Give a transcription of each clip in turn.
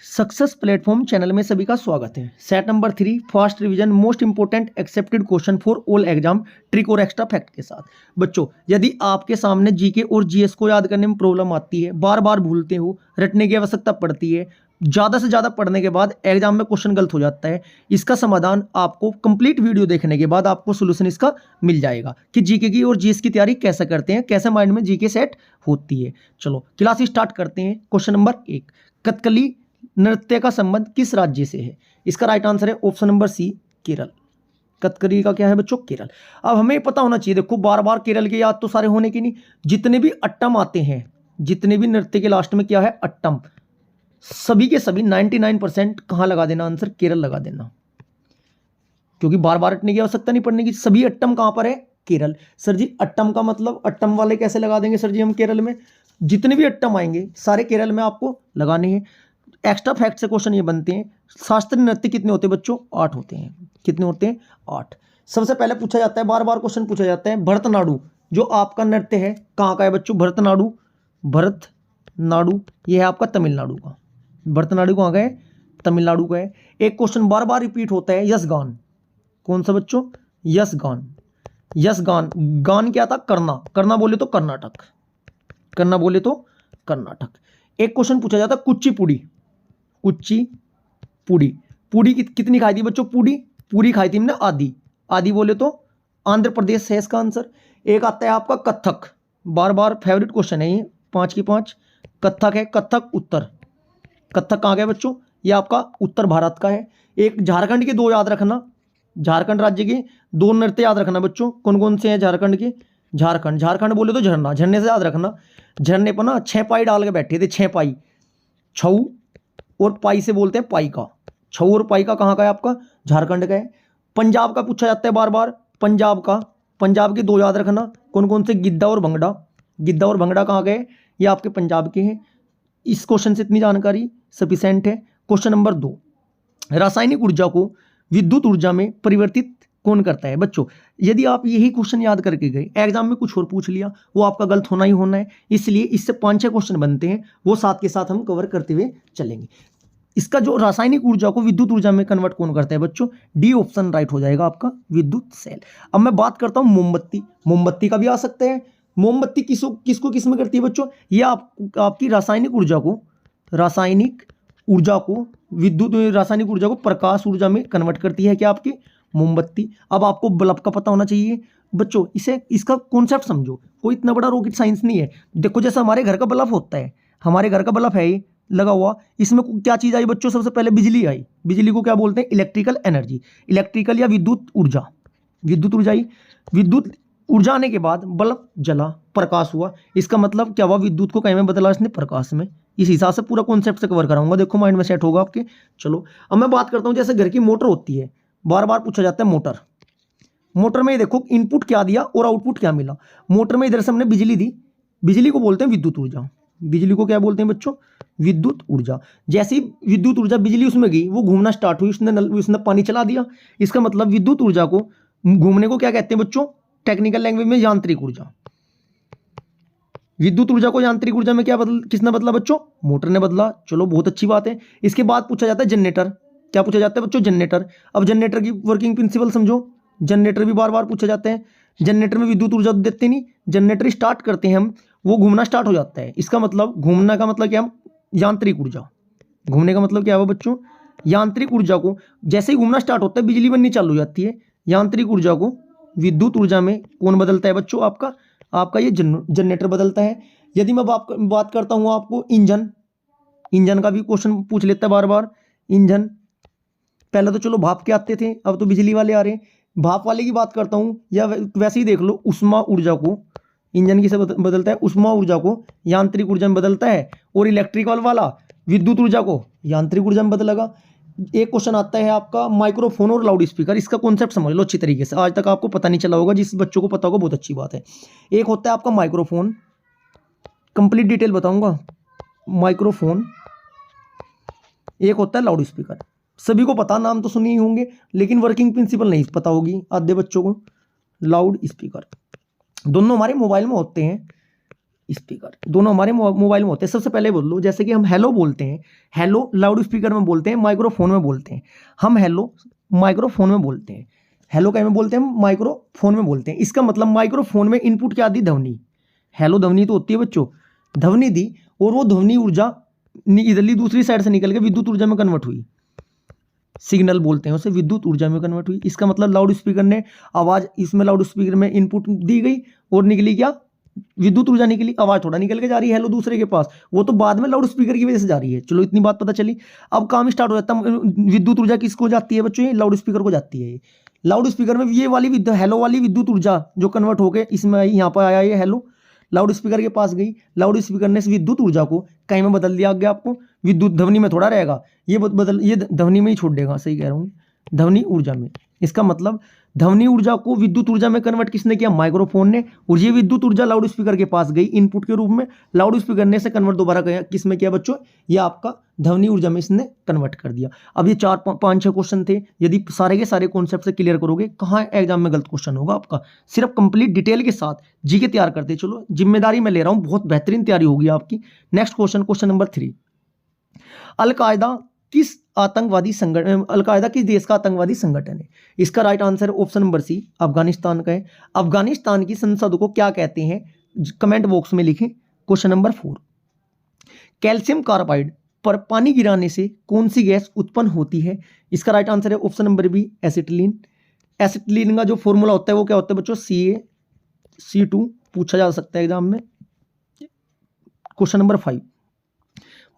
Success platform channel में सभी का स्वागत है। Set number 3 fast revision most important accepted question for all exam trick और एक्स्ट्रा फैक्ट के साथ। बच्चों, यदि आपके सामने जीके और जीएस को याद करने में प्रॉब्लम आती है, बार बार भूलते हो, रटने की आवश्यकता पड़ती है, ज़्यादा से ज़्यादा पढ़ने के बाद एग्जाम में क्वेश्चन गलत हो जाता है, इसका समाधान आपको कंप्लीट वीडियो देखने के बाद आपको सोल्यूशन इसका मिल जाएगा कि जीके की और जीएस की तैयारी कैसे करते हैं, कैसे माइंड में जीके सेट होती है। चलो क्लास स्टार्ट करते हैं। क्वेश्चन नंबर 1, कथकली नृत्य का संबंध किस राज्य से है? इसका राइट आंसर है option number C, Kerala. Kathakali का क्या है बच्चों? केरल। अब हमें पता होना चाहिए, देखो बार बार केरल के याद तो सारे होने की नहीं, जितने भी अट्टम आते हैं, जितने भी नृत्य के लास्ट में क्या है अट्टम, सभी के सभी 99% कहाँ लगा देना आंसर? केरल लगा देना, क्योंकि बार बार रटने की आवश्यकता नहीं पड़ने की। सभी अट्टम कहाँ पर है? केरल। सर जी अट्टम का मतलब अट्टम वाले कैसे लगा देंगे सर जी हम केरल में? जितने भी अट्टम आएंगे सारे केरल में आपको लगाने हैं। एक्स्ट्रा फैक्ट से क्वेश्चन ये बनते हैं, शास्त्रीय नृत्य कितने होते हैं बच्चों? 8 होते हैं। कितने होते हैं? 8। सबसे पहले पूछा जाता है, बार बार क्वेश्चन पूछा जाता है, भरतनाट्यम जो आपका नृत्य है कहाँ का है बच्चों? भरतनाट्यम, भरतनाट्यम ये है आपका तमिलनाडु का। भरतनाट्यम कहाँ का है? तमिलनाडु का है। एक क्वेश्चन बार बार रिपीट होता है, यशगान। कौन सा बच्चों? यशगान। यशगान, गान क्या था? करना। करना बोले तो कर्नाटक, करना बोले तो कर्नाटक। एक क्वेश्चन पूछा जाता है कुचिपुड़ी। कुचिपुड़ी, पूड़ी कितनी खाई थी बच्चों? पूरी खाई थी हमने आधी। आधी बोले तो आंध्र प्रदेश है इसका आंसर। एक आता है आपका कथक, बार बार फेवरेट क्वेश्चन है ये, 5 की 5। कथक है, कथक उत्तर। कथक कहाँ गया बच्चों? ये आपका उत्तर भारत का है। एक झारखंड के 2 याद रखना, झारखंड राज्य के 2 नृत्य याद रखना बच्चों। कौन कौन से हैं झारखंड के? झारखंड बोले तो झरना, झरने से याद रखना। झरने पर ना 6 पाई डाल के बैठे थे, 6 पाई। छऊ और पाई से बोलते हैं पाई का। छऊ और पाई का कहाँ का है आपका? झारखंड का है। पंजाब का पूछा जाता है बार बार, पंजाब का, पंजाब के 2 याद रखना। कौन कौन से? गिद्धा और भंगड़ा। गिद्धा और भंगड़ा कहाँ गए? ये आपके पंजाब के हैं। इस क्वेश्चन से इतनी जानकारी सफिशिएंट है। क्वेश्चन नंबर 2, रासायनिक ऊर्जा को विद्युत ऊर्जा में परिवर्तित कौन करता है बच्चों? यदि आप यही क्वेश्चन याद करके गए, एग्जाम में कुछ और पूछ लिया, वो आपका गलत होना ही होना है। इसलिए इससे 5-6 क्वेश्चन बनते हैं, वो साथ के साथ हम कवर करते हुए चलेंगे। इसका जो रासायनिक ऊर्जा को विद्युत ऊर्जा में कन्वर्ट कौन करता है बच्चों? डी ऑप्शन राइट हो जाएगा आपका, विद्युत सेल। अब मैं बात करता हूं मोमबत्ती। मोमबत्ती का भी आ सकता है। मोमबत्ती किसको किस में करती है बच्चों? ये आपकी रासायनिक ऊर्जा को विद्युत रासायनिक ऊर्जा को प्रकाश ऊर्जा में कन्वर्ट करती है क्या आपकी? मोमबत्ती। अब आपको बल्ब का पता होना चाहिए बच्चों, इसका कॉन्सेप्ट समझो, कोई इतना बड़ा रॉकेट साइंस नहीं है। देखो जैसा हमारे घर का बल्ब होता है, हमारे घर का बल्ब है ये लगा हुआ, इसमें क्या चीज़ आई बच्चों? सबसे पहले बिजली आई। बिजली को क्या बोलते हैं? इलेक्ट्रिकल एनर्जी, इलेक्ट्रिकल या विद्युत ऊर्जा। विद्युत ऊर्जा आई, विद्युत ऊर्जा आने के बाद बल्ब जला, प्रकाश हुआ। इसका मतलब क्या हुआ? विद्युत को कहीं में बदला इसने प्रकाश में। इस हिसाब से पूरा कॉन्सेप्ट से कवर कराऊंगा, देखो माइंड में सेट होगा आपके। चलो अब मैं बात करता हूँ, जैसे घर की मोटर होती है, बार बार पूछा जाता है मोटर। मोटर में देखो इनपुट क्या दिया और आउटपुट क्या मिला। मोटर में इधर से हमने बिजली दी, बिजली को बोलते हैं विद्युत ऊर्जा। बिजली को क्या बोलते हैं बच्चों? विद्युत ऊर्जा। जैसी विद्युत ऊर्जा बिजली उसमें गई, वो घूमना स्टार्ट हुई, उसने पानी चला दिया। इसका मतलब विद्युत ऊर्जा को घूमने को क्या कहते हैं बच्चों? टेक्निकल लैंग्वेज में यांत्रिक ऊर्जा। विद्युत ऊर्जा को यांत्रिक ऊर्जा में किसने बदला बच्चों? मोटर ने बदला। चलो बहुत अच्छी बात है। इसके बाद पूछा जाता है जनरेटर। क्या पूछा जाता है बच्चों? जनरेटर। अब जनरेटर की वर्किंग प्रिंसिपल समझो। जनरेटर भी बार बार पूछे जाते हैं। जनरेटर में विद्युत ऊर्जा देते नहीं, जनरेटर स्टार्ट करते हैं हम, वो घूमना स्टार्ट हो जाता है। इसका मतलब घूमना का मतलब क्या? यांत्रिक ऊर्जा। घूमने का मतलब क्या हुआ बच्चों? यांत्रिक ऊर्जा को जैसे ही घूमना स्टार्ट होता है बिजली बननी चालू हो जाती है। यांत्रिक ऊर्जा को विद्युत ऊर्जा में कौन बदलता है बच्चों? आपका ये जनरेटर बदलता है। यदि मैं बात करता हूँ आपको इंजन का भी क्वेश्चन पूछ लेता है बार बार। इंजन पहले तो चलो भाप के आते थे, अब तो बिजली वाले आ रहे हैं। भाप वाले की बात करता हूँ, या वैसे ही देख लो, उष्मा ऊर्जा को इंजन की से बदलता है, उष्मा ऊर्जा को यांत्रिक ऊर्जा में बदलता है, और इलेक्ट्रिकल वाला विद्युत ऊर्जा को यांत्रिक ऊर्जा में बदलेगा। एक क्वेश्चन आता है आपका माइक्रोफोन और लाउड स्पीकर। इसका कॉन्सेप्ट समझ लो अच्छी तरीके से, आज तक आपको पता नहीं चला होगा, जिस बच्चों को पता होगा बहुत अच्छी बात है। एक होता है आपका माइक्रोफोन, कंप्लीट डिटेल बताऊंगा, माइक्रोफोन। एक होता है लाउड स्पीकर। सभी को पता, नाम तो सुने ही होंगे, लेकिन वर्किंग प्रिंसिपल नहीं पता होगी आधे बच्चों को। लाउड स्पीकर दोनों हमारे मोबाइल में होते हैं। स्पीकर, दोनों हमारे मोबाइल में होते हैं। सबसे पहले बोल लो, जैसे कि हम हेलो बोलते हैं, हेलो लाउड स्पीकर में बोलते हैं, माइक्रोफोन में बोलते हैं। हम हेलो माइक्रोफोन में बोलते हैं, हेलो क्या में बोलते हैं, माइक्रोफोन में बोलते हैं। इसका मतलब माइक्रोफोन में इनपुट क्या दी, ध्वनि। हेलो ध्वनि तो होती है बच्चों, ध्वनि दी, और वो ध्वनि ऊर्जा इधरली दूसरी साइड से निकल के विद्युत ऊर्जा में कन्वर्ट हुई, सिग्नल बोलते हैं उसे, विद्युत ऊर्जा में कन्वर्ट हुई। इसका मतलब लाउड स्पीकर ने आवाज, इसमें लाउड स्पीकर में इनपुट दी गई और निकली क्या, विद्युत ऊर्जा निकली। आवाज थोड़ा निकल के जा रही है हेलो दूसरे के पास, वो तो बाद में लाउड स्पीकर की वजह से जा रही है। चलो इतनी बात पता चली। अब काम स्टार्ट हो जाता है। विद्युत ऊर्जा किसको जाती है बच्चों, ये लाउड स्पीकर को जाती है। लाउड स्पीकर में ये वाली हेलो वाली विद्युत ऊर्जा जो कन्वर्ट होकर इसमें आई, यहाँ पर आया ये हेलो, लाउड स्पीकर के पास गई। लाउड स्पीकर ने इस विद्युत ऊर्जा को कहीं में बदल दिया, आगे आपको विद्युत ध्वनि में थोड़ा रहेगा, ये ये ध्वनि में ही छोड़ देगा, सही कह रहा हूँ, ध्वनि ऊर्जा में। इसका मतलब ध्वनि ऊर्जा को विद्युत ऊर्जा में कन्वर्ट किसने किया, माइक्रोफोन ने। और ये विद्युत ऊर्जा लाउड स्पीकर के पास गई इनपुट के रूप में, लाउड स्पीकर ने से कन्वर्ट दोबारा किस में किया बच्चों, ये आपका ध्वनि ऊर्जा में इसने कन्वर्ट कर दिया। अब ये 4-5-6 क्वेश्चन थे, यदि सारे के सारे कॉन्सेप्ट से क्लियर करोगे, कहाँ एग्जाम में गलत क्वेश्चन होगा आपका। सिर्फ कंप्लीट डिटेल के साथ जीके तैयार करते चलो, जिम्मेदारी मैं ले रहा हूँ, बहुत बेहतरीन तैयारी होगी आपकी। Next question, question number 3, al Qaeda किस आतंकवादी संगठन, अलकायदा किस देश का आतंकवादी संगठन है। इसका right answer option number C, Afghanistan का है। अफगानिस्तान की संसद को क्या कहते हैं, कमेंट बॉक्स में लिखें। क्वेश्चन नंबर 4, कैल्शियम कार्बाइड पर पानी गिराने से कौन सी गैस उत्पन्न होती है। इसका राइट आंसर है option number B, acetylene. Acetylene का जो फॉर्मूला होता है वो क्या होता है बच्चों, CaC2, पूछा जा सकता है एग्जाम में। क्वेश्चन नंबर 5,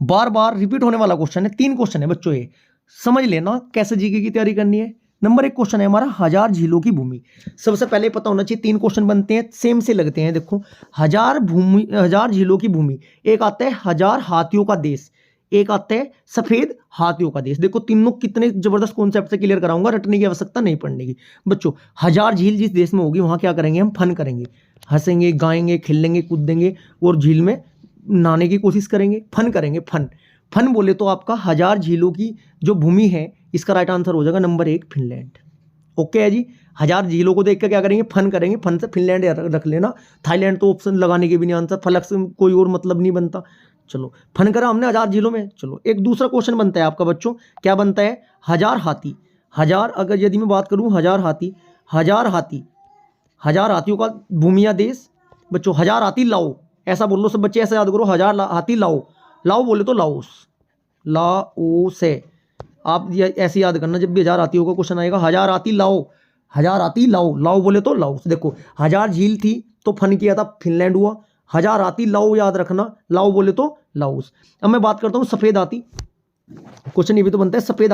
बार बार रिपीट होने वाला क्वेश्चन है, 3 क्वेश्चन है बच्चों, ये समझ लेना कैसे जीके की तैयारी करनी है। नंबर 1 क्वेश्चन है हमारा, 1000 झीलों की भूमि। सबसे पहले पता होना चाहिए, 3 क्वेश्चन बनते हैं, सेम से लगते हैं। देखो 1000 झीलों की भूमि, एक आता है 1000 हाथियों का देश, एक आता है सफेद हाथियों का देश। देखो तीनों कितने जबरदस्त कॉन्सेप्ट से क्लियर कराऊंगा, रटने की आवश्यकता नहीं पड़ने की बच्चों। 1000 झील जिस देश में होगी वहां क्या करेंगे हम, फन करेंगे, हंसेंगे, गाएंगे, खेलेंगे, कूदेंगे और झील में नहाने की कोशिश करेंगे, फन करेंगे। फन बोले तो आपका 1000 झीलों की जो भूमि है, इसका राइट आंसर हो जाएगा नंबर 1, फिनलैंड। ओके है जी, 1000 झीलों को देख कर क्या करेंगे, फन करेंगे, फन से फिनलैंड रख लेना। थाईलैंड तो ऑप्शन लगाने के भी नहीं, आंसर फलक से कोई और मतलब नहीं बनता। चलो फन करा हमने 1000 झीलों में। चलो एक दूसरा क्वेश्चन बनता है आपका बच्चों, क्या बनता है, 1000 हाथी। 1000 अगर यदि मैं बात करूं 1000 हाथी, 1000 हाथियों का भूमि या देश बच्चों, 1000 हाथी लाओ, ऐसा बोल लो सब बच्चे, ऐसा याद करो, 1000 हाथी लाओ। लाओ बोले तो लाओस, लाओस है। आप ऐसे याद करना, जब भी 1000 हाथियों का क्वेश्चन आएगा, 1000 हाथी लाओ, 1000 हाथी लाओ, लाओ बोले तो लाओस। देखो 1000 झील थी तो फन किया था, फिनलैंड हुआ। 1000 हाथी लाओ याद रखना, लाओ बोले तो लाओस। अब मैं बात करता हूँ सफेद हाथी, क्वेश्चन ये भी तो बनता है, सफेद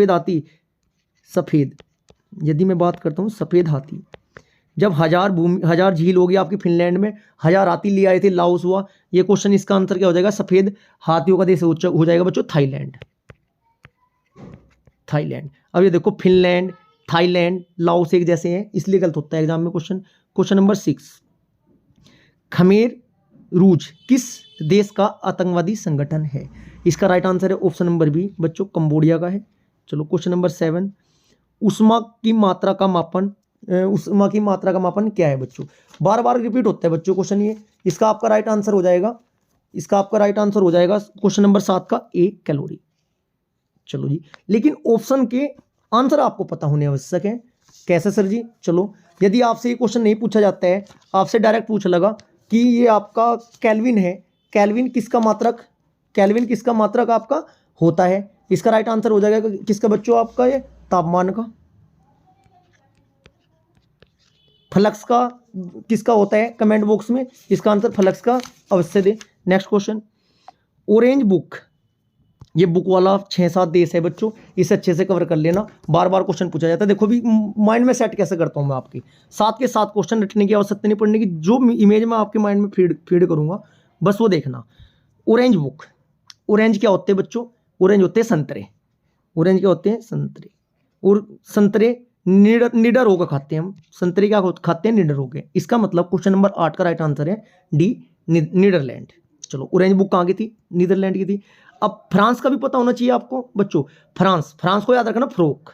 हाथी, सफेद, यदि मैं बात करता हूँ सफेद हाथी, जब 1000 झील होगी आपकी फिनलैंड में, 1000 हाथी ले आए थे, लाओस हुआ। ये क्वेश्चन इसका आंसर क्या हो जाएगा, सफेद हाथियों का देश हो जाएगा बच्चों थाईलैंड। अब ये देखो फिनलैंड, थाईलैंड, लाओस एक जैसे हैं, इसलिए गलत होता है एग्जाम में क्वेश्चन। क्वेश्चन नंबर 6, खमेर रूज किस देश का आतंकवादी संगठन है। इसका राइट आंसर है ऑप्शन नंबर बी बच्चों, कंबोडिया का है। चलो क्वेश्चन नंबर 7, उष्मा की मात्रा का मापन क्या है बच्चों। बार बार रिपीट होता है बच्चों क्वेश्चन ये। इसका आपका राइट आंसर हो जाएगा, क्वेश्चन नंबर 7 का ए, कैलोरी। चलो जी, लेकिन ऑप्शन के आंसर आपको पता होने आवश्यक है। कैसे सर जी, चलो यदि आपसे ये क्वेश्चन नहीं पूछा जाता है, आपसे डायरेक्ट पूछ लगा कि ये आपका केल्विन है, केल्विन किसका मात्रक आपका होता है। इसका राइट आंसर हो जाएगा किसका बच्चों, आपका ये तापमान का। फ्लक्स का किसका होता है, कमेंट बॉक्स में इसका आंसर फ्लक्स का अवश्य दे। नेक्स्ट क्वेश्चन, ऑरेंज बुक, ये बुक वाला 6-7 देश है बच्चों, इसे अच्छे से कवर कर लेना, बार बार क्वेश्चन पूछा जाता है। देखो भी माइंड में सेट कैसे करता हूँ मैं आपकी, 7 के 7 क्वेश्चन रटने की आवश्यकता नहीं पड़ने की, जो इमेज मैं आपके माइंड में फीड करूंगा बस वो देखना। ऑरेंज बुक, ऑरेंज क्या होते हैं बच्चों, ऑरेंज होते हैं संतरे, और संतरे निडर होकर खाते हैं हम, संतरे क्या खाते हैं, निडर होकर। इसका मतलब क्वेश्चन नंबर 8 का राइट आंसर है डी, नीदरलैंड। चलो ऑरेंज बुक कहाँ की थी, नीदरलैंड की थी। अब फ्रांस का भी पता होना चाहिए आपको बच्चों, फ्रांस को याद रखना, फ्रॉक,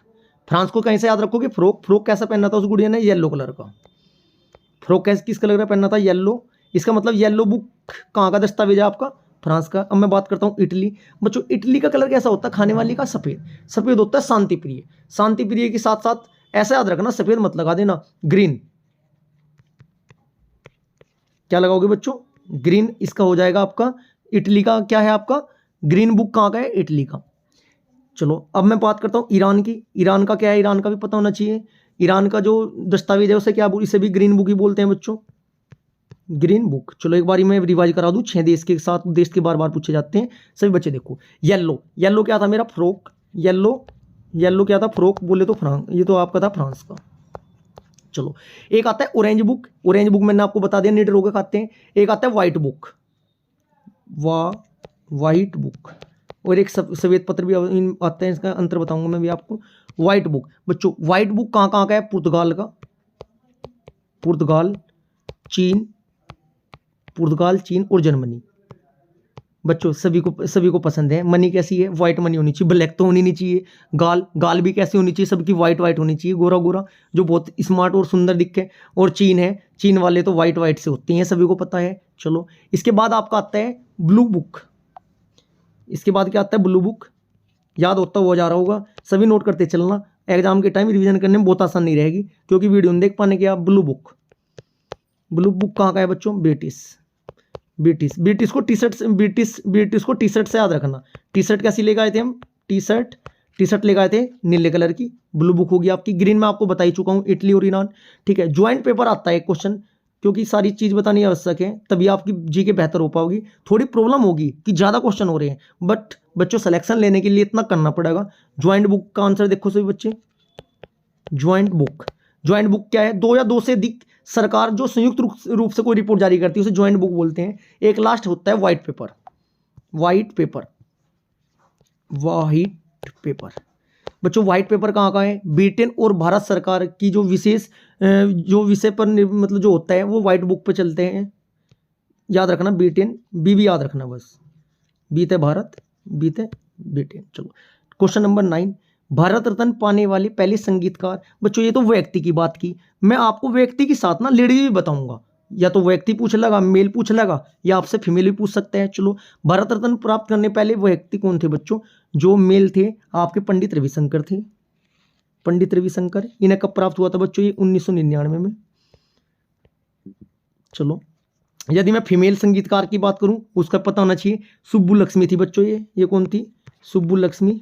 फ्रांस को कहीं से याद रखोगे, फ्रॉक कैसा पहनना था उस गुड़िया ने, येलो कलर का फ्रॉक, कैसे किस कलर का पहनना था, येलो, इसका मतलब येलो बुक कहाँ का दस्तावेज है आपका, फ्रांस का। अब मैं बात करता हूँ इटली। बच्चों इटली का कलर कैसा होता है, खाने वाली का सफ़ेद, सफ़ेद होता है शांति प्रिय। शांति प्रिय के साथ साथ ऐसा याद रखना सफ़ेद मत लगा देना, ग्रीन। क्या लगाओगे बच्चों, ग्रीन। इसका हो जाएगा आपका इटली का क्या है आपका, ग्रीन बुक कहाँ का है, इटली का। चलो अब मैं बात करता हूँ ईरान की। ईरान का क्या है, ईरान का भी पता होना चाहिए। ईरान का जो दस्तावेज है उसे क्या, इसे भी ग्रीन बुक ही बोलते हैं बच्चों, ग्रीन बुक। चलो एक बारी मैं रिवाइज करा दूं, 6 देश के साथ देश के बार बार पूछे जाते हैं सभी बच्चे। देखो येलो, येलो क्या था मेरा, फ्रॉक। येलो, येलो क्या था, फ्रॉक बोले तो फ्रांस, ये तो आपका था फ्रांस का। चलो एक आता है ऑरेंज बुक, ऑरेंज बुक मैंने आपको बता दिया नीड रोके खाते हैं। एक आता है व्हाइट बुक, व्हाइट बुक, और एक श्वेत पत्र भी आता है, इसका अंतर बताऊंगा मैं भी आपको। व्हाइट बुक बच्चों, व्हाइट बुक कहाँ कहाँ का है, पुर्तगाल का, पुर्तगाल, चीन, पुर्तगाल, चीन और जर्मनी। बच्चों सभी को पसंद है। मनी कैसी है, व्हाइट मनी होनी चाहिए, ब्लैक तो होनी नहीं चाहिए। गाल, गाल भी कैसी होनी चाहिए, सबकी व्हाइट व्हाइट होनी चाहिए, गोरा गोरा, जो बहुत स्मार्ट और सुंदर दिखे। और चीन है, चीन वाले तो व्हाइट व्हाइट से होते हैं, सभी को पता है। चलो इसके बाद आपका आता है ब्लू बुक। इसके बाद क्या आता है, ब्लू बुक। याद होता हुआ जा रहा होगा, सभी नोट करते चलना, एग्जाम के टाइम रिवीजन करने में बहुत आसान नहीं रहेगी, क्योंकि वीडियो नहीं देख पाने के आप। ब्लू बुक, ब्लू बुक कहाँ का है बच्चों, ब्रिटिश, ब्रिटिश, ब्रिटिश को टी शर्ट, ब्रिटिश को टी शर्ट से याद रखना। टी शर्ट कैसी लेकर आए थे हम, टी शर्ट लेकर आए थे नीले कलर की। ब्लू बुक होगी आपकी। ग्रीन में आपको बता ही चुका हूँ, इटली और ईरान। ठीक है, ज्वाइंट पेपर आता है एक क्वेश्चन, क्योंकि सारी चीज़ बतानी आवश्यक है, तभी आपकी जीके बेहतर हो पाओगी। थोड़ी प्रॉब्लम होगी कि ज़्यादा क्वेश्चन हो रहे हैं, बट बच्चों सिलेक्शन लेने के लिए इतना करना पड़ेगा। ज्वाइंट बुक का आंसर देखो सभी बच्चे, ज्वाइंट बुक। ज्वाइंट बुक क्या है, 2 या 2 से अधिक सरकार जो संयुक्त रूप से कोई रिपोर्ट जारी करती है उसे ज्वाइंट बुक बोलते हैं। एक लास्ट होता है white paper, white paper, white paper. बच्चों व्हाइट पेपर कहाँ का है, ब्रिटेन और भारत सरकार की जो विशेष जो विषय पर मतलब जो होता है वो व्हाइट बुक पे चलते हैं। याद रखना ब्रिटेन, बी भी याद रखना बस, बी थे भारत, बी थे ब्रिटेन। चलो क्वेश्चन नंबर 9, भारत रत्न पाने वाले पहले संगीतकार। बच्चों ये तो व्यक्ति की बात की, मैं आपको व्यक्ति के साथ ना लेडीज भी बताऊंगा, या तो व्यक्ति पूछ लेगा, मेल पूछ लेगा, या आपसे फीमेल भी पूछ सकते हैं। चलो भारत रत्न प्राप्त करने पहले व्यक्ति कौन थे बच्चों, जो मेल थे आपके पंडित रविशंकर थे, पंडित रविशंकर। इन्हें कब प्राप्त हुआ था बच्चों, ये 1999 में। चलो यदि मैं फीमेल संगीतकार की बात करूं, उसका पता होना चाहिए, सुब्बुलक्ष्मी थी बच्चों। ये कौन थी, सुब्बुलक्ष्मी।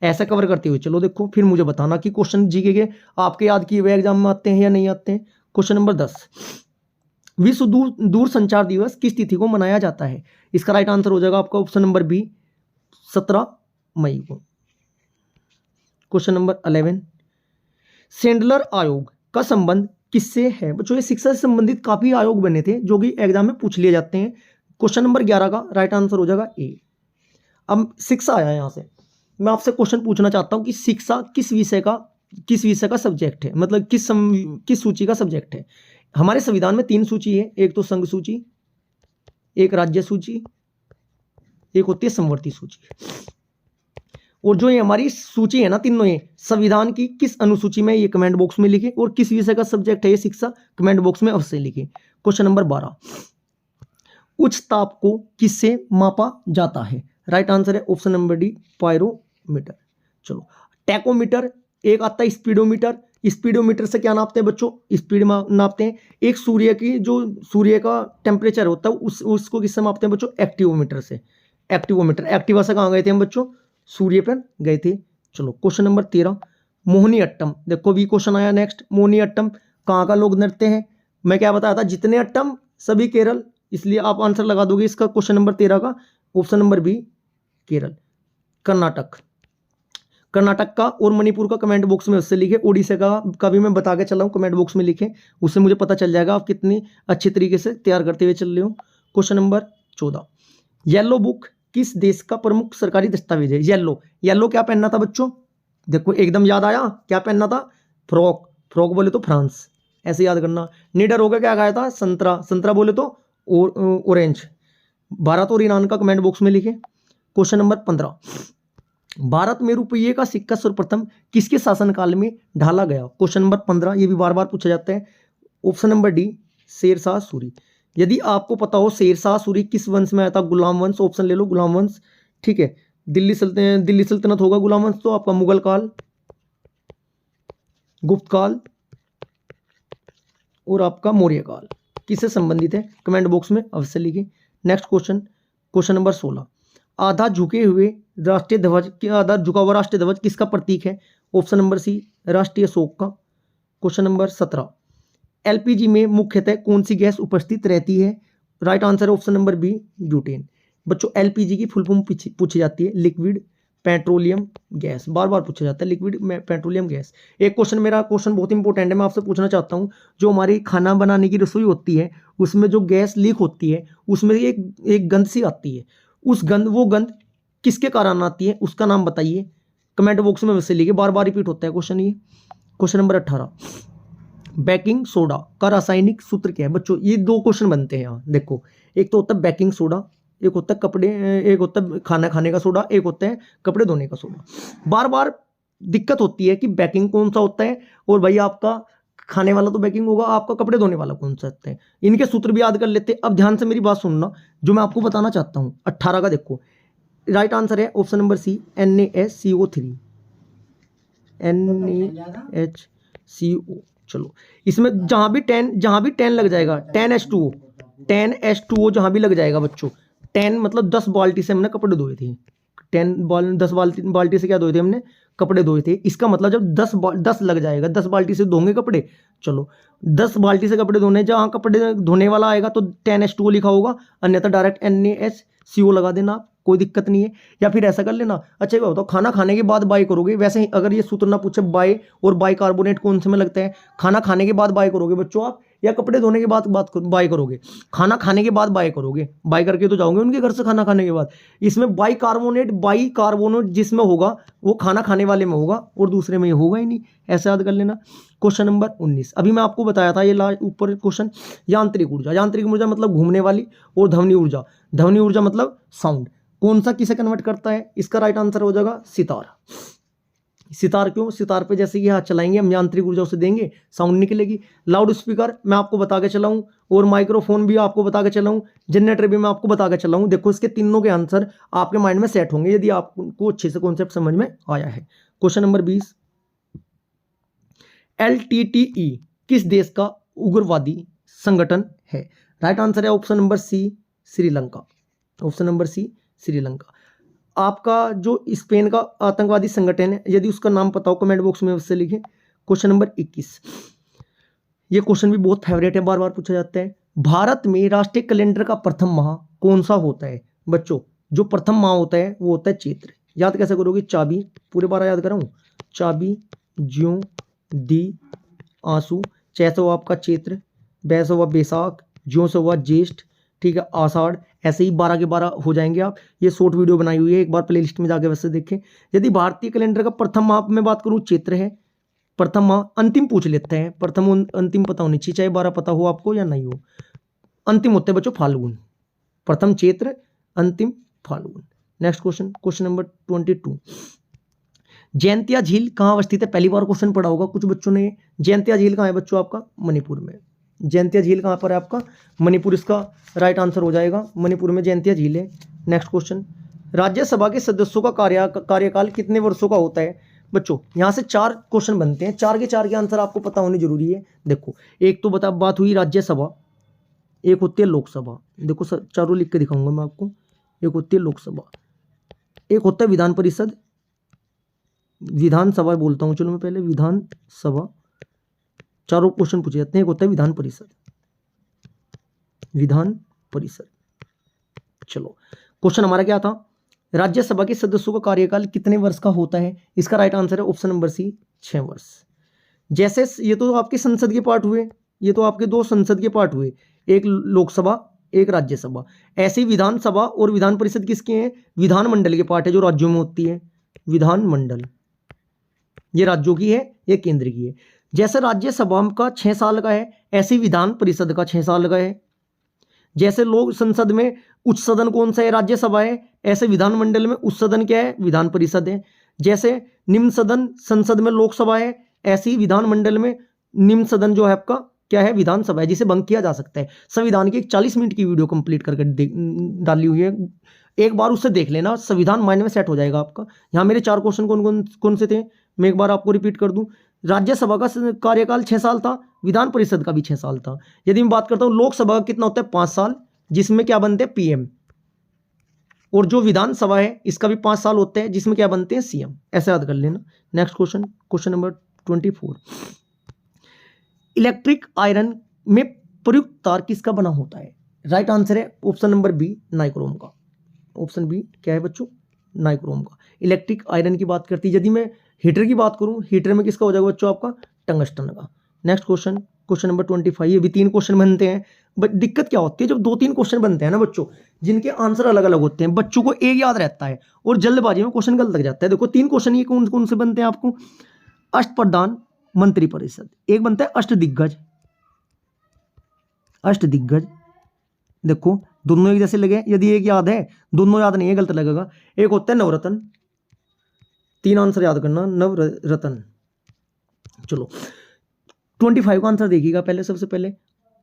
ऐसा कवर करते हुए चलो देखो, फिर मुझे बताना कि क्वेश्चन जीके के आपके याद किए हुए एग्जाम में आते हैं या नहीं आते हैं। क्वेश्चन नंबर 10, विश्व दूर संचार दिवस किस तिथि को मनाया जाता है। इसका राइट आंसर हो जाएगा आपका ऑप्शन नंबर बी, 17 मई को। क्वेश्चन नंबर 11, सेंडलर आयोग का संबंध किससे है। बच्चों ये शिक्षा से संबंधित काफी आयोग बने थे जो कि एग्जाम में पूछ लिए जाते हैं। क्वेश्चन नंबर 11 का राइट आंसर हो जाएगा ए। अब शिक्षा आया, यहां से मैं आपसे क्वेश्चन पूछना चाहता हूं कि शिक्षा किस विषय का सब्जेक्ट है, मतलब किस सूची का सब्जेक्ट है। हमारे संविधान में 3 सूची है, एक तो संघ सूची, एक राज्य सूची, एक होती है समवर्ती सूची। और जो ये हमारी सूची है ना तीनों, ये संविधान की किस अनुसूची में, ये कमेंट बॉक्स में लिखे, और किस विषय का सब्जेक्ट है ये शिक्षा, कमेंट बॉक्स में अवश्य लिखे। क्वेश्चन नंबर 12, उच्च ताप को किससे मापा जाता है। राइट आंसर है ऑप्शन नंबर डी, पायरोमीटर। चलो टैकोमीटर, एक आता है स्पीडोमीटर। स्पीडोमीटर से क्या नापते हैं बच्चों, स्पीड नापते हैं। एक सूर्य का टेम्परेचर होता है उसको किससे मापते हैं बच्चों, एक्टिवोमीटर से। एक्टिवोमीटर, एक्टिवा से कहाँ गए थे हम बच्चों, सूर्य पर गए थे। चलो क्वेश्चन नंबर 13, मोहिनी अट्टम। देखो भी क्वेश्चन आया नेक्स्ट, मोहिनी अट्टम कहाँ का लोग नृत्य हैं। मैं क्या बताया था, जितने अट्टम सभी केरल, इसलिए आप आंसर लगा दोगे इसका क्वेश्चन नंबर 13 का, option number B Kerala. Karnataka का और मणिपुर का कमेंट बॉक्स में उससे लिखे। ओडिशा का भी मैं बता के चला हूँ, कमेंट बॉक्स में लिखे, उससे मुझे पता चल जाएगा आप कितनी अच्छी तरीके से तैयार करते हुए चल रहे हो। क्वेश्चन नंबर 14, येलो बुक किस देश का प्रमुख सरकारी दस्तावेज है। येलो क्या पहनना था बच्चों, देखो एकदम याद आया, क्या पहनना था, फ्रॉक बोले तो फ्रांस, ऐसे याद करना। नीडर होगा क्या खाया था, संतरा बोले तो ऑरेंज। भारत और ईरान का कमेंट बॉक्स में लिखे। क्वेश्चन नंबर 15, भारत में रुपये का सिक्का सर्वप्रथम किसके शासनकाल में ढाला गया। क्वेश्चन नंबर 15, ये भी बार बार पूछा जाता है। Option number D, Sher Shah Suri. यदि आपको पता हो शेरशाह सूरी किस वंश में आया था, गुलाम वंश, ऑप्शन ले लो गुलाम वंश, ठीक है। दिल्ली सल्तनत होगा गुलाम वंश, तो आपका मुगल काल, गुप्त काल और आपका मौर्य काल किससे संबंधित है, कमेंट बॉक्स में अवश्य लिखिए। नेक्स्ट क्वेश्चन नंबर 16, आधा झुके हुए राष्ट्रीय ध्वज, आधा झुका हुआ राष्ट्रीय ध्वज किसका प्रतीक है, ऑप्शन नंबर सी राष्ट्रीय अशोक का। क्वेश्चन नंबर 17, एलपीजी में मुख्यतः कौन सी गैस उपस्थित रहती है, राइट आंसर है ऑप्शन नंबर बी ब्यूटेन। बच्चों एलपीजी की फुल फॉर्म पूछी जाती है लिक्विड पेट्रोलियम गैस, बार बार पूछा जाता है लिक्विड पेट्रोलियम गैस। एक मेरा क्वेश्चन बहुत इंपॉर्टेंट है, मैं आपसे पूछना चाहता हूँ, जो हमारी खाना बनाने की रसोई होती है उसमें जो गैस लीक होती है उसमें एक गंध सी आती है, वो गंध किसके कारण आती है, उसका नाम बताइए, कमेंट बॉक्स में वैसे लिखिए, बार बार रिपीट होता है क्वेश्चन ये। क्वेश्चन नंबर 18, बेकिंग सोडा का रासायनिक सूत्र क्या है। बच्चों ये 2 क्वेश्चन बनते हैं यहाँ, देखो एक तो होता है बेकिंग सोडा, एक होता है एक होता है खाना खाने का सोडा, एक होता है कपड़े धोने का सोडा। बार बार दिक्कत होती है कि बेकिंग कौन सा होता है, और भाई आपका खाने वाला तो बेकिंग होगा, आपका कपड़े धोने वाला कौन सा होता है, इनके सूत्र भी याद कर लेते हैं। अब ध्यान से मेरी बात सुनना, जो मैं आपको बताना चाहता हूँ 18 का, देखो राइट आंसर है option number C NaSCO3, NaHCO। चलो इसमें जहां भी 10 लग जाएगा, 10H2O जहां भी लग जाएगा बच्चों, 10 मतलब 10 बाल्टी से हमने कपड़े धोए थे, 10 बाल्टी से क्या धोए थे हमने, कपड़े धोए थे। इसका मतलब जब 10 लग जाएगा, 10 बाल्टी से धोंगे कपड़े, चलो 10 बाल्टी से कपड़े धोने, जहाँ कपड़े धोने वाला आएगा तो 10H2O लिखा होगा, अन्यथा डायरेक्ट NaSCO लगा देना आप, कोई दिक्कत नहीं है। या फिर ऐसा कर लेना, अच्छा ये बताओ खाना खाने के बाद बाय करोगे, वैसे ही अगर ये सूत्र ना पूछे बाय और बाइकार्बोनेट कौन से में लगता है, खाना खाने के बाद बाय करोगे बच्चों आप, या कपड़े धोने के बाद बाय करोगे, खाना खाने के बाद बाय करोगे, बाय करके तो जाओगे उनके घर से खाना खाने के बाद। इसमें बाइकार्बोनेट जिसमें होगा वो खाना खाने वाले में होगा और दूसरे में होगा ही नहीं, ऐसे याद कर लेना। क्वेश्चन नंबर 19, अभी मैं आपको बताया था ये ऊपर क्वेश्चन, यांत्रिक ऊर्जा मतलब घूमने वाली, और ध्वनि ऊर्जा मतलब साउंड, कौन सा किसे कन्वर्ट करता है, इसका राइट आंसर हो जाएगा सितार। क्यों, सितार पे जैसे कि हाथ चलाएंगे हम यांत्रिक ऊर्जा उसे देंगे, साउंड निकलेगी। लाउड स्पीकर मैं आपको बता के चलाऊं, और माइक्रोफोन भी आपको बता के चलाऊं, जनरेटर भी मैं आपको बता के चलाऊं। देखो इसके तीनों के आंसर आपके माइंड में सेट होंगे यदि आपको अच्छे से कॉन्सेप्ट समझ में आया है। क्वेश्चन नंबर 20, LTTE किस देश का उग्रवादी संगठन है, राइट आंसर है option number C Sri Lanka, option number C Sri Lanka. आपका जो स्पेन का आतंकवादी संगठन है, यदि उसका नाम पता हो कमेंट बॉक्स में उससे लिखें। क्वेश्चन नंबर 21, ये क्वेश्चन भी बहुत फेवरेट है, बार बार पूछा जाता है, भारत में राष्ट्रीय कैलेंडर का प्रथम माह कौन सा होता है। बच्चों जो प्रथम माह होता है वो होता है चैत्र। याद कैसे करोगे, चाबी पूरे 12 याद कराऊं, चाबी ज्यों दी आंसू, चै से हुआ आपका चैत्र, बै से हुआ बैसाख, ज्यों से हुआ ज्येष्ठ, ठीक है आषाढ़, ऐसे ही 12 के 12 हो जाएंगे आप। ये शॉर्ट वीडियो बनाई हुई है, एक बार प्लेलिस्ट में जाके वैसे देखें। यदि भारतीय कैलेंडर का प्रथम माह में बात करूं चैत्र है, प्रथम माह, अंतिम पूछ लेते हैं, प्रथम अंतिम पता होनी चाहिए, चाहे 12 पता हो आपको या नहीं हो। अंतिम होते हैं बच्चों फाल्गुन, प्रथम चैत्र, अंतिम Phalgun. Next question number 22, Jaintia झील कहाँ अवस्थित है, पहली बार क्वेश्चन पढ़ा होगा कुछ बच्चों ने। जयंतिया झील कहाँ है बच्चों, आपका मणिपुर में। जयंतिया झील कहाँ पर है आपका, मणिपुर, इसका राइट आंसर हो जाएगा, मणिपुर में जयंतिया झील है। नेक्स्ट क्वेश्चन, राज्यसभा के सदस्यों का कार्यकाल कितने वर्षों का होता है। बच्चों यहाँ से 4 क्वेश्चन बनते हैं, 4 के 4 के आंसर आपको पता होने जरूरी है। देखो एक तो बात हुई राज्यसभा, एक होती है लोकसभा, देखो चारों लिख के दिखाऊंगा मैं आपको। एक होती है लोकसभा, एक होता है विधान परिषद, विधानसभा बोलता हूँ, चलो मैं पहले विधानसभा, चारों क्वेश्चन पूछे जाते हैं। एक होता है विधान परिषद। चलो क्वेश्चन हमारा क्या था, राज्यसभा के सदस्यों का कार्यकाल कितने वर्ष का होता है, इसका राइट आंसर है ऑप्शन नंबर सी 6 वर्ष। जैसे ये तो आपके संसद के पार्ट हुए, ये तो आपके 2 संसद के पार्ट हुए, एक लोकसभा एक राज्यसभा। ऐसी विधानसभा और विधान परिषद किसके हैं, विधानमंडल के पार्ट है, जो राज्यों में होती है। विधानमंडल ये राज्यों की है, ये केंद्र की है। जैसे राज्यसभा का 6 साल का है, ऐसे विधान परिषद का 6 साल का है। जैसे लोक संसद में उच्च सदन कौन सा है, राज्यसभा है, ऐसे विधानमंडल में उच्च सदन क्या है, विधान परिषद है। जैसे निम्न सदन संसद में लोकसभा है, ऐसी विधानमंडल में निम्न सदन जो है आपका क्या है, विधानसभा है जिसे भंग किया जा सकता है। संविधान की एक 40 मिनट की वीडियो कंप्लीट करके डाली हुई है, एक बार उससे देख लेना, संविधान माइंड में सेट हो जाएगा आपका। यहाँ मेरे 4 क्वेश्चन कौन से थे, मैं एक बार आपको रिपीट कर दूं। राज्यसभा का कार्यकाल 6 साल था, विधान परिषद का भी 6 साल था। यदि मैं बात करता हूँ लोकसभा का कितना होता है, 5 साल, जिसमें क्या बनते हैं, पीएम। और जो विधानसभा है इसका भी 5 साल होते हैं, जिसमें क्या बनते हैं, सीएम। ऐसे याद कर लेना। Next question, question number 24। Electric iron में प्रयुक्त तार किसका बना होता है? राइट आंसर है ऑप्शन नंबर बी, नाइक्रोम का। ऑप्शन बी क्या है बच्चों, नाइक्रोम का। इलेक्ट्रिक आयरन की बात करती है। यदि मैं हीटर की बात करूं, हीटर में किसका हो जाएगा बच्चों, आपका टंगस्टन का। Next question, question number 25। ये भी 3 क्वेश्चन बनते हैं, बट दिक्कत क्या होती है, जब 2-3 क्वेश्चन बनते हैं ना बच्चों, जिनके आंसर अलग अलग होते हैं, बच्चों को एक याद रहता है और जल्दबाजी में क्वेश्चन गलत लग जाता है। देखो 3 क्वेश्चन ये कौन कौन से बनते हैं आपको, अष्टप्रधान मंत्री परिषद, एक बनता है अष्टदिग्गज। अष्टदिग्गज देखो दोनों एक जैसे लगे, यदि एक याद है, दोनों याद नहीं है, गलत लगेगा। एक होता है नवरत्न, 3 आंसर याद करना, नवरत्न। चलो 25 का आंसर देखिएगा पहले, सबसे पहले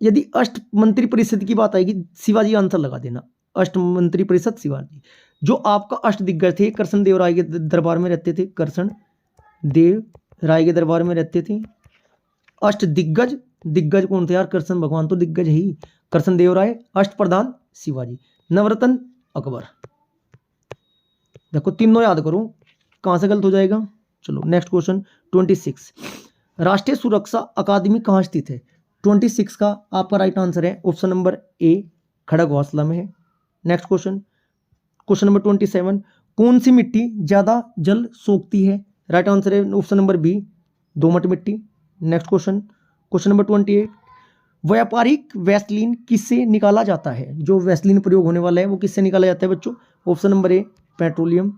यदि अष्ट मंत्री परिषद की बात आएगी, शिवाजी आंसर लगा देना, अष्ट मंत्री परिषद शिवाजी। जो आपका अष्ट दिग्गज थे, कृष्ण देव राय के दरबार में रहते थे, कृष्ण देव राय के दरबार में रहते थे। अष्ट दिग्गज, दिग्गज कौन थे यार, कृष्ण भगवान तो दिग्गज है ही, कृष्ण देव राय। अष्ट प्रधान शिवाजी, नवरत्न अकबर। देखो तीनों याद करो, कहां से गलत हो जाएगा। चलो नेक्स्ट क्वेश्चन 26। राष्ट्रीय सुरक्षा अकादमी कहाँ स्थित है? 26 का आपका राइट आंसर है ऑप्शन नंबर ए, खड़गवासला में है। Next question, question number 27। कौन सी मिट्टी ज्यादा जल सोखती है? राइट आंसर है ऑप्शन नंबर बी, दोमट मिट्टी। Next question, question number 28। व्यापारिक वैसलीन किससे निकाला जाता है? जो वैसलीन प्रयोग होने वाला है वो किससे निकाला जाता है बच्चों? Option number A, petroleum.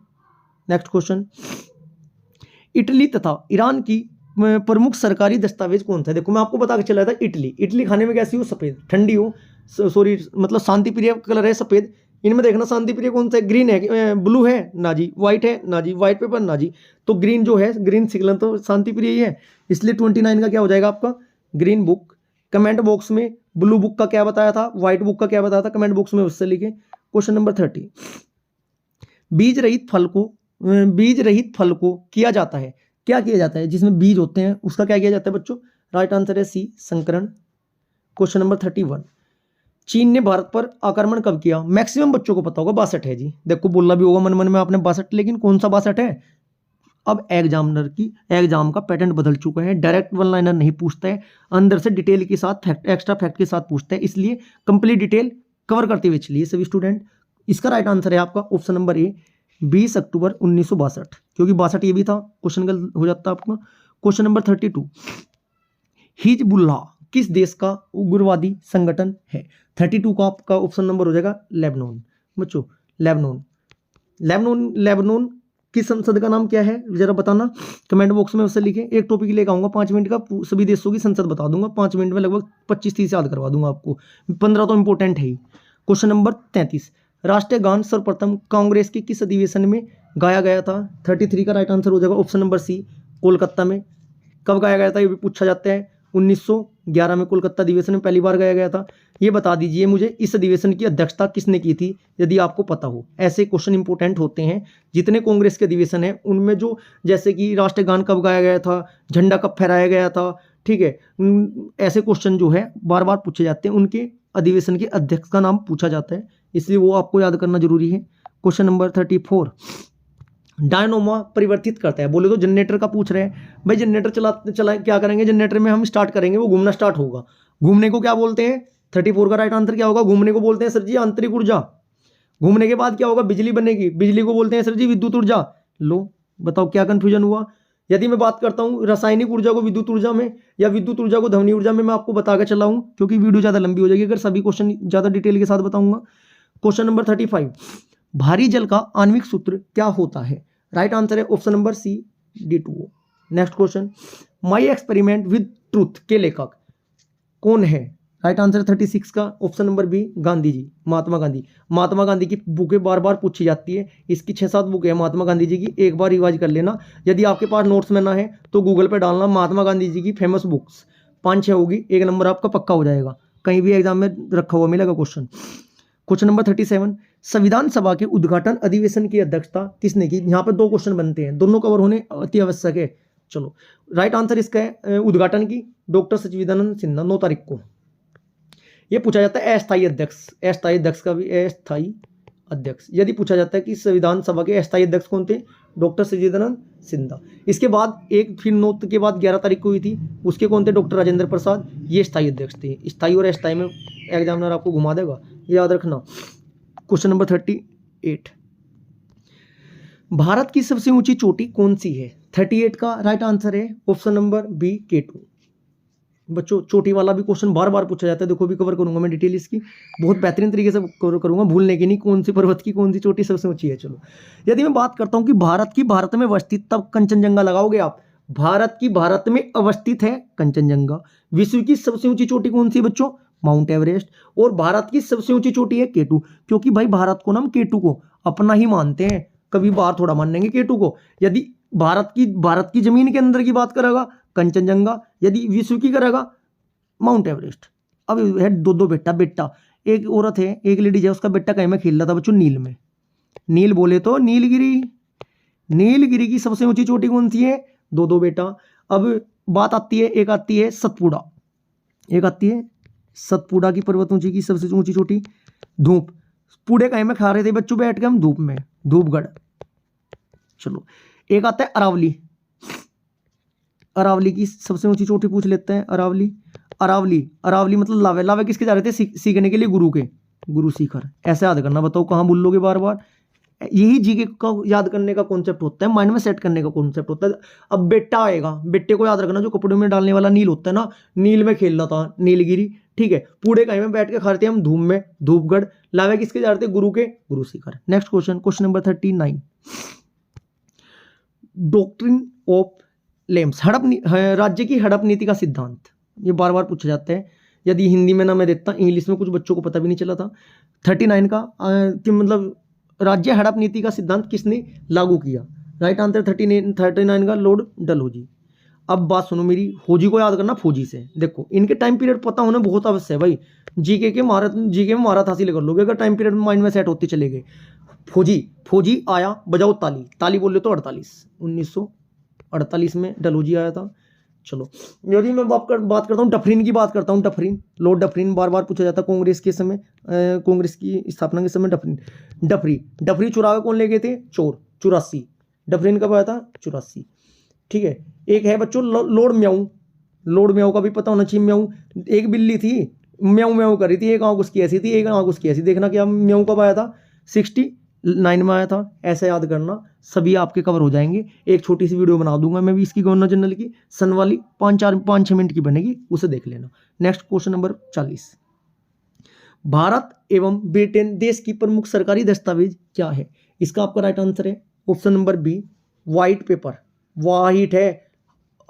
Next question, Italy तथा ईरान की प्रमुख सरकारी दस्तावेज कौन था? देखो मैं आपको बता के चला था, इटली। इटली खाने में कैसी हो, सफेद, ठंडी हो, सॉरी मतलब शांति प्रिय कलर है सफेद। इनमें देखना शांति प्रिय कौन सा है, ग्रीन है, ब्लू है ना जी, व्हाइट है ना जी, व्हाइट पेपर ना जी, तो ग्रीन जो है, ग्रीन सिग्नल तो शांति प्रिय ही है, इसलिए 29 का क्या हो जाएगा आपका, ग्रीन बुक। कमेंट बॉक्स में ब्लू बुक का क्या बताया था, व्हाइट बुक का क्या बताया था, कमेंट बॉक्स में उससे लिखे। Question number 30। बीज रहित फल को किया जाता है, क्या किया जाता है जिसमें बीज होते हैं, उसका क्या किया जाता है बच्चों? राइट आंसर है सी, संकरण। Question number 31। चीन ने भारत पर आक्रमण कब किया? मैक्सिमम बच्चों को पता होगा, 62 है जी। देखो बोलना भी होगा मन मन में आपने 62, लेकिन कौन सा 62 है? अब एग्जाम का पैटर्न बदल चुका है, डायरेक्ट वन लाइनर नहीं पूछता है, अंदर से डिटेल के साथ, एक्स्ट्रा फैक्ट के साथ पूछता है, इसलिए कंप्लीट डिटेल कवर करते हुए चलिए सभी स्टूडेंट। इसका राइट आंसर है आपका ऑप्शन नंबर ए, 20 अक्टूबर 1962, क्योंकि 62 ये भी था, क्वेश्चन गलत हो जाता है आपका। Question number 32। हिजबुल्लाह किस देश का उग्रवादी संगठन है? 32 का आपका ऑप्शन नंबर हो जाएगा लेबनान। बच्चों लेबनान किस संसद का नाम क्या है जरा बताना, कमेंट बॉक्स में उससे लिखे। एक टॉपिक लेकर आऊंगा 5 मिनट का, सभी देशों की संसद बता दूंगा 5 मिनट में, लगभग 25-30 याद करवा दूंगा आपको, 15 तो इंपॉर्टेंट है ही। Question number 33। राष्ट्रीय गान सर्वप्रथम कांग्रेस के किस अधिवेशन में गाया गया था? 33 का राइट आंसर हो जाएगा ऑप्शन नंबर सी, कोलकाता में। कब गाया गया था ये भी पूछा जाता है, 1911 में कोलकाता अधिवेशन में पहली बार गाया गया था। ये बता दीजिए मुझे, इस अधिवेशन की अध्यक्षता किसने की थी, यदि आपको पता हो। ऐसे क्वेश्चन इंपॉर्टेंट होते हैं, जितने कांग्रेस के अधिवेशन है उनमें जो, जैसे कि राष्ट्रीय गान कब गाया गया था, झंडा कब फहराया गया था, ठीक है, ऐसे क्वेश्चन जो है बार बार पूछे जाते हैं, उनके अधिवेशन के अध्यक्ष का नाम पूछा जाता है, इसलिए वो आपको याद करना जरूरी है। Question number 34। डायनोमा परिवर्तित करता है, बोले तो जनरेटर का पूछ रहे हैं भाई, जनरेटर चला क्या करेंगे, जनरेटर में हम स्टार्ट करेंगे, वो घूमना स्टार्ट होगा, घूमने को क्या बोलते हैं? 34 का राइट आंसर क्या होगा? घूमने को बोलते हैं सर जी आंतरिक ऊर्जा। घूमने के बाद क्या होगा? बिजली बनेगी, बिजली को बोलते हैं सर जी विद्युत ऊर्जा। लो बताओ क्या कंफ्यूजन हुआ। यदि मैं बात करता हूँ रासायनिक ऊर्जा को विद्युत ऊर्जा में, या विद्युत ऊर्जा को ध्वनि ऊर्जा में, मैं आपको बता कर चला हूँ, क्योंकि वीडियो ज़्यादा लंबी हो जाएगी अगर सभी क्वेश्चन ज़्यादा डिटेल के साथ बताऊंगा। Question number 35। भारी जल का आणविक सूत्र क्या होता है? राइट आंसर है option number C, D2O। Next question, my experiment with truth के लेखक कौन है? राइट आंसर 36 का option number B, Gandhi ji, Mahatma Gandhi. Mahatma Gandhi की बुकें बार बार पूछी जाती है, इसकी 6-7 बुकें हैं महात्मा गांधी जी की, एक बार रिवाइज कर लेना। यदि आपके पास नोट्स में ना है तो गूगल पे डालना महात्मा गांधी जी की फेमस बुक्स, 5-6 होगी, 1 नंबर आपका पक्का हो जाएगा, कहीं भी एग्जाम में रखा हुआ मिलेगा क्वेश्चन। क्वेश्चन नंबर 37, संविधान सभा के उद्घाटन अधिवेशन की अध्यक्षता किसने की? यहाँ पर 2 क्वेश्चन बनते हैं, दोनों कवर होने अति आवश्यक है। चलो राइट आंसर इसका है उद्घाटन की डॉक्टर सच्चिदानंद सिन्हा, 9 तारीख को। ये पूछा जाता है अस्थायी अध्यक्ष, अस्थायी अध्यक्ष का भी अस्थायी अध्यक्ष। यदि पूछा जाता है कि संविधान सभा के अस्थायी अध्यक्ष कौन थे? डॉक्टर सच्चिदानंद सिन्हा। इसके बाद एक फिर 9 के बाद 11 तारीख को हुई थी, उसके कौन थे? डॉक्टर राजेंद्र प्रसाद, ये स्थायी अध्यक्ष थे। स्थायी और अस्थायी में एग्जामिनर आपको घुमा देगा, याद रखना। क्वेश्चन नंबर 38, भारत की सबसे ऊंची चोटी कौन सी है? 38 का राइट आंसर है ऑप्शन नंबर बी, K2। बच्चों चोटी वाला भी क्वेश्चन बार बार पूछा जाता है, देखो भी कवर करूंगा मैं डिटेल इसकी, बहुत बेहतरीन तरीके से कवर करूंगा, भूलने की नहीं, कौन सी पर्वत की कौन सी चोटी सबसे ऊंची है। चलो यदि मैं बात करता हूं कि भारत में अवस्थित, तब कंचनजंगा लगाओगे आप। भारत में अवस्थित है कंचनजंगा। विश्व की सबसे ऊंची चोटी कौन सी बच्चों? Mount Everest. और भारत की सबसे ऊंची चोटी है K2, क्योंकि भाई भारत को ना हम K2 को अपना ही मानते हैं, कभी बाहर थोड़ा मानेंगे K2 को। यदि भारत की जमीन के अंदर की बात करेगा कंचनजंगा, यदि विश्व की करेगा माउंट एवरेस्ट। अब है 2 बेटा, एक औरत है, एक लेडीज है, उसका बेटा कहीं में खेल रहा था बच्चों नील में। नील बोले तो नीलगिरी की सबसे ऊंची चोटी कौन सी है? 2 बेटा। अब बात आती है, एक आती है सतपुड़ा की पर्वत ऊंची की सबसे ऊंची चोटी। धूप पूड़े कहीं में खा रहे थे बच्चों बैठ के हम धूप में, धूपगढ़। चलो एक आता है अरावली की सबसे ऊंची चोटी पूछ लेते हैं। अरावली मतलब लावे किसके जा रहे थे? सीखने के लिए गुरु शिखर। ऐसे याद करना, बताओ कहाँ भूल लोगे बार बार। यही जीके का याद करने का कॉन्सेप्ट होता है, माइंड में सेट करने का कॉन्सेप्ट होता है। अब बेटा आएगा, बेटे को याद रखना, जो कपड़े में डालने वाला नील होता है ना, नील में खेल रहा था, नीलगिरी, ठीक है। पूरे कहीं में बैठ के खा रहे थे हम धूप में, धूपगढ़। लावे किसके जा रहे थे? Guru Shikhar. Next question number 39, doctrine of lapse, राज्य की हड़प नीति का सिद्धांत। ये बार बार पूछा जाता है, यदि हिंदी में ना मैं देता, इंग्लिश में कुछ बच्चों को पता भी नहीं चला था। 39 का कि मतलब राज्य हड़प नीति का सिद्धांत किसने लागू किया? राइट आंसर 39 का लॉर्ड डलहौजी। अब बात सुनो मेरी, होजी को याद करना फौजी से। देखो इनके टाइम पीरियड पता होना बहुत आवश्यक है भाई, जीके में महारत हासिल कर लोगे अगर टाइम पीरियड माइंड में सेट होते चले गए। फौजी आया, बजाओ ताली बोल रहे तो 1948 में डलहौजी आया था। चलो यदि मैं बात करता हूँ डफरीन की बात करता हूँ, लॉर्ड डफरीन बार बार पूछा जाता है कांग्रेस के समय, कांग्रेस की स्थापना के समय डफरी चुरा के कौन ले गए थे? चोर। 84 डफरीन कब आया था? 84, ठीक है। एक है बच्चों लॉर्ड म्याऊ का भी पता होना चाहिए। म्याऊ एक बिल्ली थी, म्याऊ कर रही थी, एक आंख उसकी ऐसी थी, एक आंख उसकी ऐसी। देखना क्या म्याऊ कब आया था? 69 में आया था। ऐसे याद करना, सभी आपके कवर हो जाएंगे। एक छोटी सी वीडियो बना दूंगा मैं भी इसकी, गवर्नर जनरल की, सन वाली, 5-6 मिनट की बनेगी, उसे देख लेना। नेक्स्ट क्वेश्चन नंबर 40, भारत एवं ब्रिटेन देश की प्रमुख सरकारी दस्तावेज क्या है? इसका आपका राइट आंसर है option number B, white paper. White है,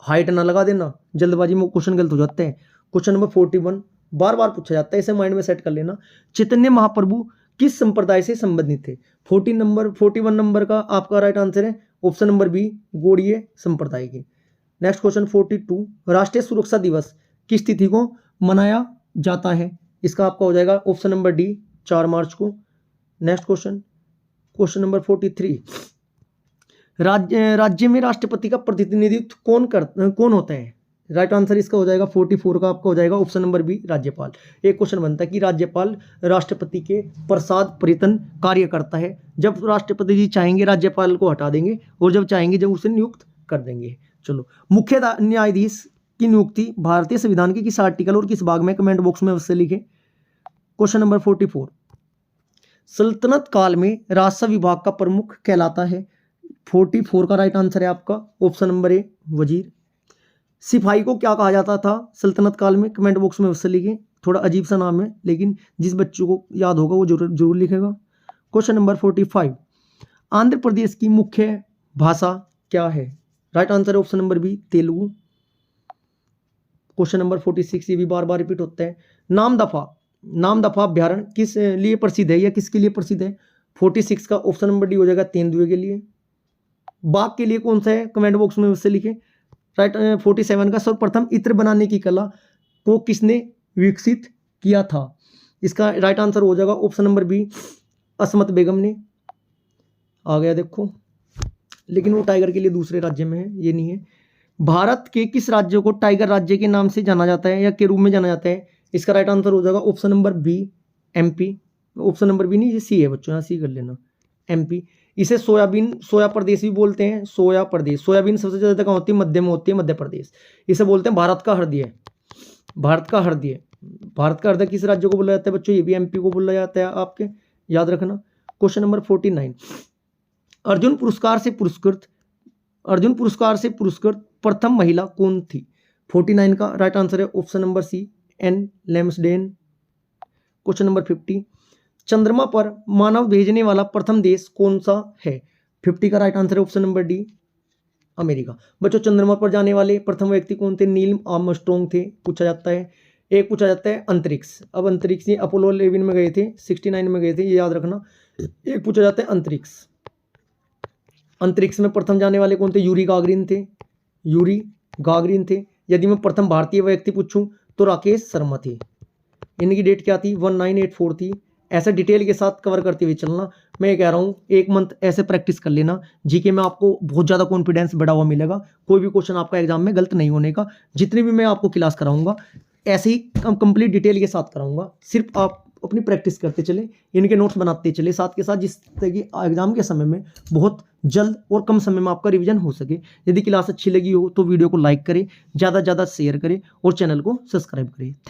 हाइट ना लगा देना, जल्दबाजी में क्वेश्चन गलत हो जाते हैं। क्वेश्चन नंबर 41 बार बार पूछा जाता है, इसे माइंड में सेट कर लेना। चैतन्य महाप्रभु किस संप्रदाय से संबंधित थे? 41 नंबर का आपका राइट आंसर है ऑप्शन नंबर बी, गौड़ीय संप्रदाय की। नेक्स्ट क्वेश्चन 42, राष्ट्रीय सुरक्षा दिवस किस तिथि को मनाया जाता है? इसका आपका हो जाएगा ऑप्शन नंबर डी, 4 मार्च को। नेक्स्ट क्वेश्चन नंबर 43, राज्य में राष्ट्रपति का प्रतिनिधित्व कौन होता है? राइट आंसर इसका हो जाएगा 44 का आपका हो जाएगा ऑप्शन नंबर बी, राज्यपाल। एक क्वेश्चन बनता है कि राज्यपाल राष्ट्रपति के प्रसाद परितन कार्य करता है। जब राष्ट्रपति जी चाहेंगे राज्यपाल को हटा देंगे, और जब चाहेंगे जब उसे नियुक्त कर देंगे। चलो, मुख्य न्यायाधीश की नियुक्ति भारतीय संविधान के किस आर्टिकल और किस भाग में? कमेंट बॉक्स में अवश्य लिखें। क्वेश्चन नंबर 44, सल्तनत काल में राजस्व विभाग का प्रमुख कहलाता है? 44 का राइट आंसर है आपका ऑप्शन नंबर ए, वजीर। सिपाही को क्या कहा जाता था सल्तनत काल में? कमेंट बॉक्स में अवश्य लिखें। थोड़ा अजीब सा नाम है, लेकिन जिस बच्चों को याद होगा वो जरूर लिखेगा। क्वेश्चन नंबर 45, आंध्र प्रदेश की मुख्य भाषा क्या है? राइट आंसर है option number B, Telugu. Question number 46, ये भी बार बार रिपीट होता है। नामदफा अभ्यारण्य किस लिए प्रसिद्ध है या किसके लिए प्रसिद्ध है? 46 का ऑप्शन नंबर डी हो जाएगा, तेंदुए के लिए। बाघ के लिए कौन सा है? कमेंट बॉक्स में अवश्य लिखें। राइट 47 का सर्वप्रथम इत्र बनाने की कला को किसने विकसित किया था? इसका राइट आंसर हो जाएगा ऑप्शन नंबर बी, असमत बेगम ने। आ गया देखो, लेकिन वो टाइगर के लिए दूसरे राज्य में है, ये नहीं है। भारत के किस राज्य को टाइगर राज्य के नाम से जाना जाता है या के रूप में जाना जाता है? इसका राइट आंसर हो जाएगा option number B, MP. Option number B नहीं, ये सी है बच्चों, यहाँ सी कर लेना, एमपी। इसे सोया प्रदेश भी बोलते हैं, सोया प्रदेश। सोयाबीन सबसे ज्यादा कहाँ होती है? मध्य में होती है, मध्य प्रदेश। इसे बोलते हैं भारत का हृदय, भारत का हृदय। भारत का हृदय किस राज्य को बोला जाता है बच्चों? ये भी एमपी को बोला जाता है, आपके याद रखना। क्वेश्चन नंबर 49, अर्जुन पुरस्कार से पुरस्कृत प्रथम महिला कौन थी? 49 का राइट आंसर है option number C, N Lumsden. Question number 50, चंद्रमा पर मानव भेजने वाला प्रथम देश कौन सा है? 50 का राइट आंसर है ऑप्शन नंबर डी, अमेरिका। बच्चों चंद्रमा पर जाने वाले प्रथम व्यक्ति कौन थे? नील आर्मस्ट्रॉन्ग थे, पूछा जाता है। एक पूछा जाता है अंतरिक्ष। अब अंतरिक्ष ये अपोलो 11 में गए थे, 69 में गए थे, ये याद रखना। एक पूछा जाता है अंतरिक्ष। अंतरिक्ष में प्रथम जाने वाले कौन थे? यूरी गागरिन थे। यदि मैं प्रथम भारतीय व्यक्ति पूछूं तो राकेश शर्मा थे। इनकी डेट क्या थी? 1984 थी। ऐसे डिटेल के साथ कवर करते हुए चलना। मैं कह रहा हूँ एक मंथ ऐसे प्रैक्टिस कर लेना, जीके में आपको बहुत ज़्यादा कॉन्फिडेंस बढ़ा हुआ मिलेगा। कोई भी क्वेश्चन आपका एग्जाम में गलत नहीं होने का। जितनी भी मैं आपको क्लास कराऊंगा ऐसे ही कंप्लीट डिटेल के साथ कराऊंगा। सिर्फ आप अपनी प्रैक्टिस करते चले, इनके नोट्स बनाते चले साथ के साथ, जिससे कि एग्जाम के समय में बहुत जल्द और कम समय में आपका रिवीजन हो सके। यदि क्लास अच्छी लगी हो तो वीडियो को लाइक करें, ज़्यादा से ज़्यादा शेयर करें और चैनल को सब्सक्राइब करें। थैंक